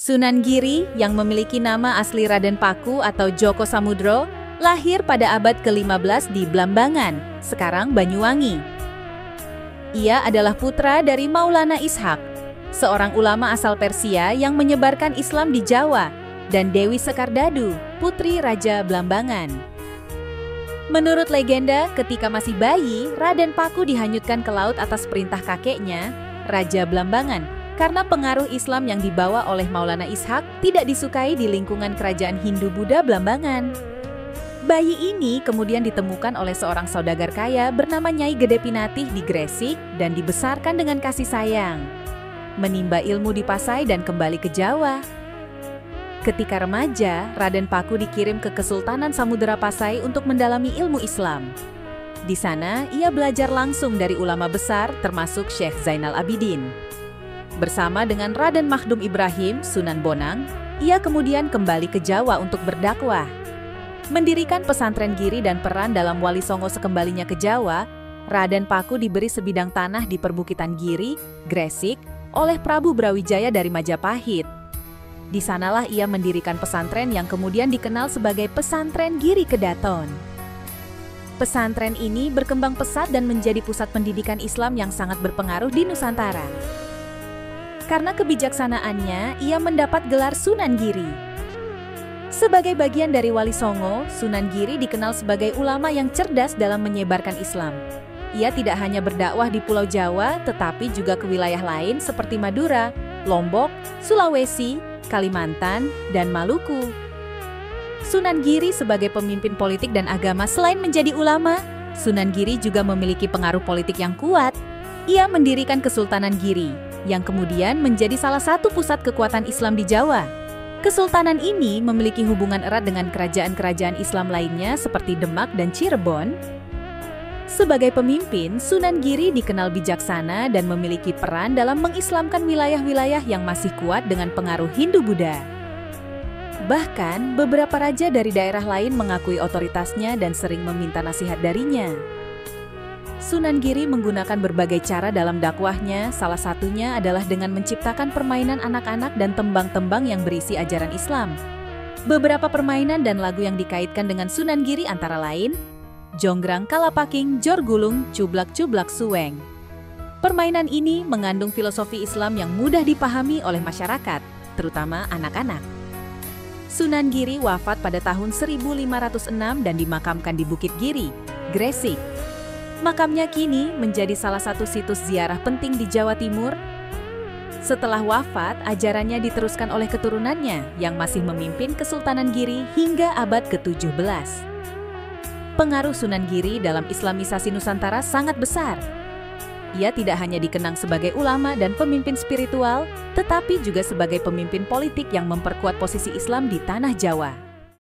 Sunan Giri yang memiliki nama asli Raden Paku atau Djoko Samudro lahir pada abad ke-15 di Blambangan, sekarang Banyuwangi. Ia adalah putra dari Maulana Ishak, seorang ulama asal Persia yang menyebarkan Islam di Jawa, dan Dewi Sekardadu, putri Raja Blambangan. Menurut legenda, ketika masih bayi, Raden Paku dihanyutkan ke laut atas perintah kakeknya, Raja Blambangan, karena pengaruh Islam yang dibawa oleh Maulana Ishak tidak disukai di lingkungan kerajaan Hindu-Buddha Blambangan. Bayi ini kemudian ditemukan oleh seorang saudagar kaya bernama Nyai Gede Pinatih di Gresik dan dibesarkan dengan kasih sayang. Menimba ilmu di Pasai dan kembali ke Jawa. Ketika remaja, Raden Paku dikirim ke Kesultanan Samudera Pasai untuk mendalami ilmu Islam. Di sana, ia belajar langsung dari ulama besar termasuk Syekh Zainal Abidin. Bersama dengan Raden Makhdum Ibrahim, Sunan Bonang, ia kemudian kembali ke Jawa untuk berdakwah. Mendirikan pesantren Giri dan peran dalam Wali Songo sekembalinya ke Jawa, Raden Paku diberi sebidang tanah di perbukitan Giri, Gresik, oleh Prabu Brawijaya dari Majapahit. Di sanalah ia mendirikan pesantren yang kemudian dikenal sebagai Pesantren Giri Kedaton. Pesantren ini berkembang pesat dan menjadi pusat pendidikan Islam yang sangat berpengaruh di Nusantara. Karena kebijaksanaannya, ia mendapat gelar Sunan Giri. Sebagai bagian dari Wali Songo, Sunan Giri dikenal sebagai ulama yang cerdas dalam menyebarkan Islam. Ia tidak hanya berdakwah di Pulau Jawa, tetapi juga ke wilayah lain seperti Madura, Lombok, Sulawesi, Kalimantan, dan Maluku. Sunan Giri sebagai pemimpin politik dan agama selain menjadi ulama, Sunan Giri juga memiliki pengaruh politik yang kuat. Ia mendirikan Kesultanan Giri, yang kemudian menjadi salah satu pusat kekuatan Islam di Jawa. Kesultanan ini memiliki hubungan erat dengan kerajaan-kerajaan Islam lainnya seperti Demak dan Cirebon. Sebagai pemimpin, Sunan Giri dikenal bijaksana dan memiliki peran dalam mengislamkan wilayah-wilayah yang masih kuat dengan pengaruh Hindu-Buddha. Bahkan, beberapa raja dari daerah lain mengakui otoritasnya dan sering meminta nasihat darinya. Sunan Giri menggunakan berbagai cara dalam dakwahnya, salah satunya adalah dengan menciptakan permainan anak-anak dan tembang-tembang yang berisi ajaran Islam. Beberapa permainan dan lagu yang dikaitkan dengan Sunan Giri antara lain, Jonggrang Kalapaking, Jorgulung, Cublak-Cublak Suweng. Permainan ini mengandung filosofi Islam yang mudah dipahami oleh masyarakat, terutama anak-anak. Sunan Giri wafat pada tahun 1506 dan dimakamkan di Bukit Giri, Gresik. Makamnya kini menjadi salah satu situs ziarah penting di Jawa Timur. Setelah wafat, ajarannya diteruskan oleh keturunannya yang masih memimpin Kesultanan Giri hingga abad ke-17. Pengaruh Sunan Giri dalam Islamisasi Nusantara sangat besar. Ia tidak hanya dikenang sebagai ulama dan pemimpin spiritual, tetapi juga sebagai pemimpin politik yang memperkuat posisi Islam di tanah Jawa.